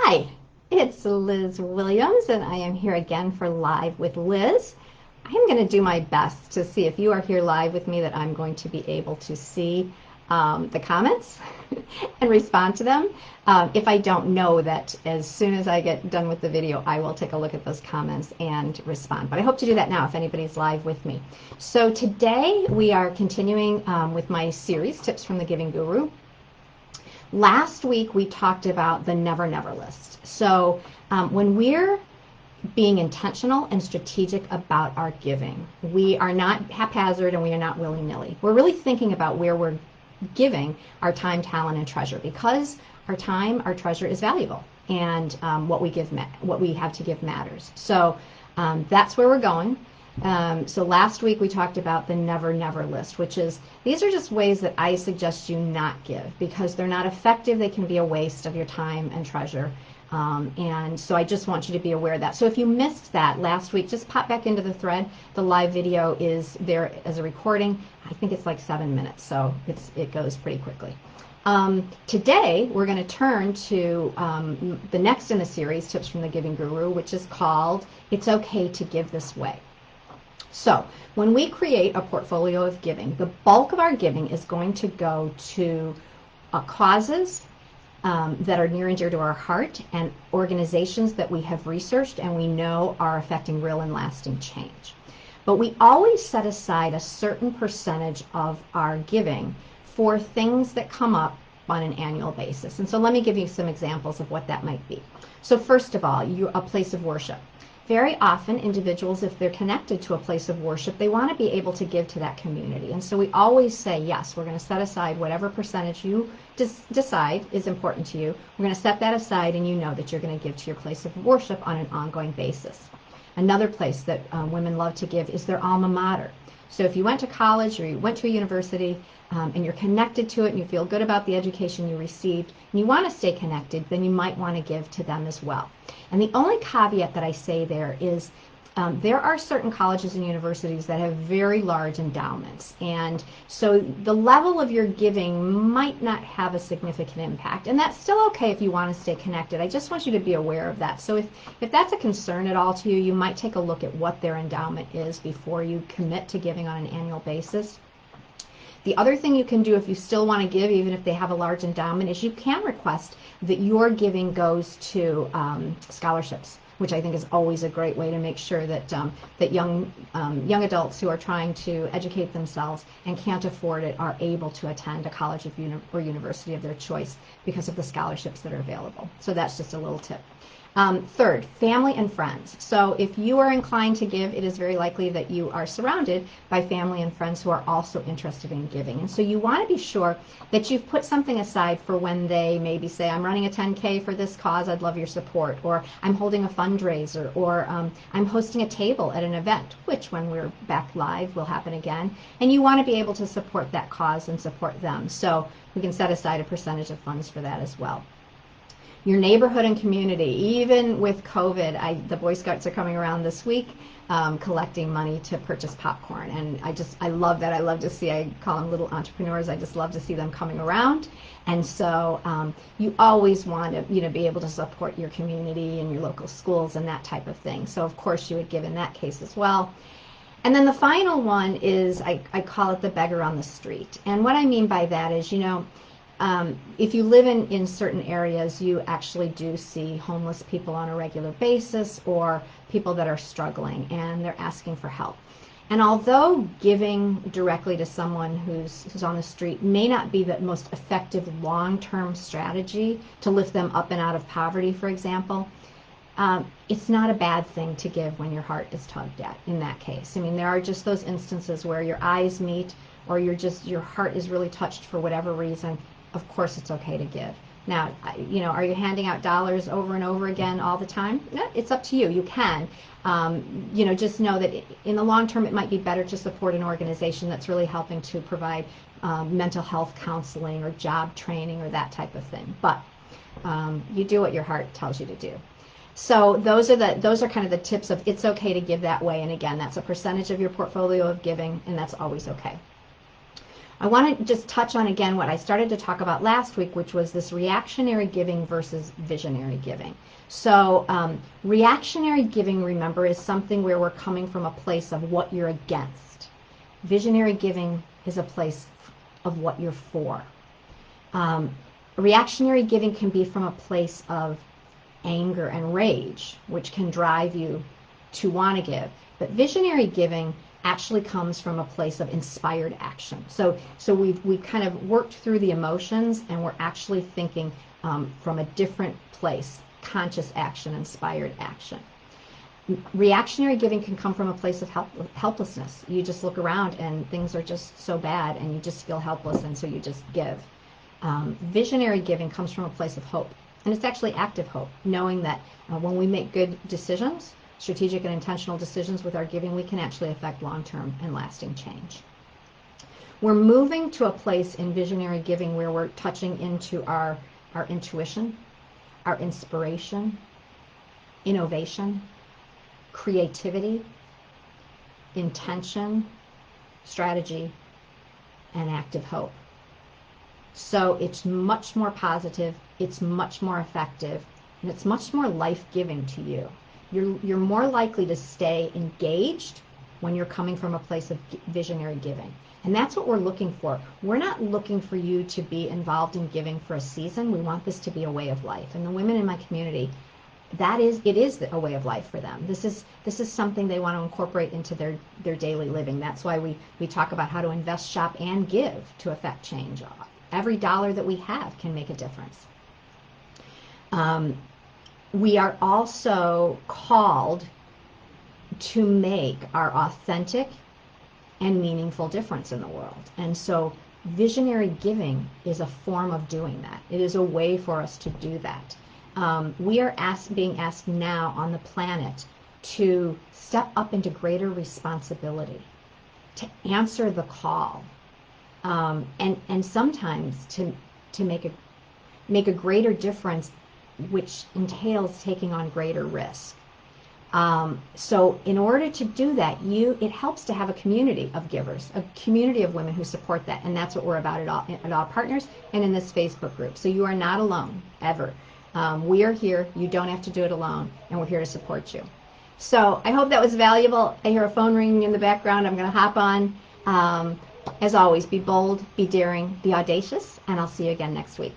Hi, it's Liz Williams, and I am here again for Live with Liz. I'm going to do my best to see if you are here live with me that I'm going to be able to see the comments and respond to them. If I don't know that, as soon as I get done with the video, I will take a look at those comments and respond. But I hope to do that now if anybody's live with me. So today we are continuing with my series, Tips from the Giving Guru. Last week we talked about the never never list. So when we're being intentional and strategic about our giving, we are not haphazard and we are not willy-nilly. We're really thinking about where we're giving our time, talent, and treasure, because our time, our treasure is valuable, and what we have to give matters. So that's where we're going. So last week we talked about the never never list, which is, these are just ways that I suggest you not give because they're not effective. They can be a waste of your time and treasure. And so I just want you to be aware of that. So if you missed that last week, just pop back into the thread. The live video is there as a recording. I think it's like 7 minutes, so it goes pretty quickly. Today we're going to turn to the next in the series, Tips from the Giving Guru, which is called It's Okay to Give This Way. So when we create a portfolio of giving, the bulk of our giving is going to go to causes that are near and dear to our heart, and organizations that we have researched and we know are affecting real and lasting change. But we always set aside a certain percentage of our giving for things that come up on an annual basis. And so let me give you some examples of what that might be. So first of all, a place of worship. Very often individuals, if they're connected to a place of worship, they want to be able to give to that community. And so we always say, yes, we're going to set aside whatever percentage you decide is important to you. We're going to set that aside, and you know that you're going to give to your place of worship on an ongoing basis. Another place that women love to give is their alma mater. So if you went to college or you went to a university and you're connected to it and you feel good about the education you received and you want to stay connected, then you might want to give to them as well. And the only caveat that I say there is there are certain colleges and universities that have very large endowments, and so the level of your giving might not have a significant impact, and that's still okay if you want to stay connected. I just want you to be aware of that. So if that's a concern at all to you, you might take a look at what their endowment is before you commit to giving on an annual basis. The other thing you can do if you still want to give, even if they have a large endowment, is you can request that your giving goes to scholarships, which I think is always a great way to make sure that that young adults who are trying to educate themselves and can't afford it are able to attend a college or university of their choice because of the scholarships that are available. So that's just a little tip. Third, family and friends. So if you are inclined to give, it is very likely that you are surrounded by family and friends who are also interested in giving. And so you want to be sure that you've put something aside for when they maybe say, I'm running a 10K for this cause, I'd love your support, or I'm holding a fundraiser, or I'm hosting a table at an event, which when we're back live will happen again. And you want to be able to support that cause and support them. So we can set aside a percentage of funds for that as well. Your neighborhood and community. Even with COVID, the Boy Scouts are coming around this week collecting money to purchase popcorn, and I love that. I love to see, I call them little entrepreneurs, I just love to see them coming around. And so you always want to be able to support your community and your local schools and that type of thing. So of course you would give in that case as well. And then the final one is, I call it the beggar on the street. And what I mean by that is, if you live in certain areas, you actually do see homeless people on a regular basis, or people that are struggling and they're asking for help. And although giving directly to someone who's on the street may not be the most effective long-term strategy to lift them up and out of poverty, for example, it's not a bad thing to give when your heart is tugged at in that case. I mean, there are just those instances where your eyes meet, or your heart is really touched for whatever reason. Of course it's okay to give. Now, are you handing out dollars over and over again all the time? No, it's up to you. You can. Just know that in the long term it might be better to support an organization that's really helping to provide mental health counseling or job training or that type of thing. But you do what your heart tells you to do. So those are kind of the tips of it's okay to give that way. And again, that's a percentage of your portfolio of giving, and that's always okay. I want to just touch on again what I started to talk about last week, which was this reactionary giving versus visionary giving. So reactionary giving, remember, is something where we're coming from a place of what you're against. Visionary giving is a place of what you're for. Reactionary giving can be from a place of anger and rage, which can drive you to want to give. But visionary giving actually comes from a place of inspired action. So we've kind of worked through the emotions, and we're actually thinking from a different place, conscious action, inspired action. Reactionary giving can come from a place of helplessness. You just look around and things are just so bad, and you just feel helpless, and so you just give. Visionary giving comes from a place of hope, and it's actually active hope, knowing that when we make good decisions, strategic and intentional decisions with our giving, we can actually affect long-term and lasting change. We're moving to a place in visionary giving where we're touching into our intuition, our inspiration, innovation, creativity, intention, strategy, and active hope. So it's much more positive, it's much more effective, and it's much more life-giving to you. You're more likely to stay engaged when you're coming from a place of visionary giving. And that's what we're looking for. We're not looking for you to be involved in giving for a season. We want this to be a way of life. And the women in my community, it is a way of life for them. This is something they want to incorporate into their daily living. That's why we talk about how to invest, shop, and give to affect change. Every dollar that we have can make a difference. We are also called to make our authentic and meaningful difference in the world. And so visionary giving is a form of doing that. It is a way for us to do that. We are being asked now on the planet to step up into greater responsibility, to answer the call, and sometimes to make a greater difference, which entails taking on greater risk. So in order to do that, it helps to have a community of givers, a community of women who support that, and that's what we're about at All Partners and in this Facebook group. So you are not alone, ever. We are here. You don't have to do it alone, and we're here to support you. So I hope that was valuable. I hear a phone ringing in the background. I'm going to hop on. As always, be bold, be daring, be audacious, and I'll see you again next week.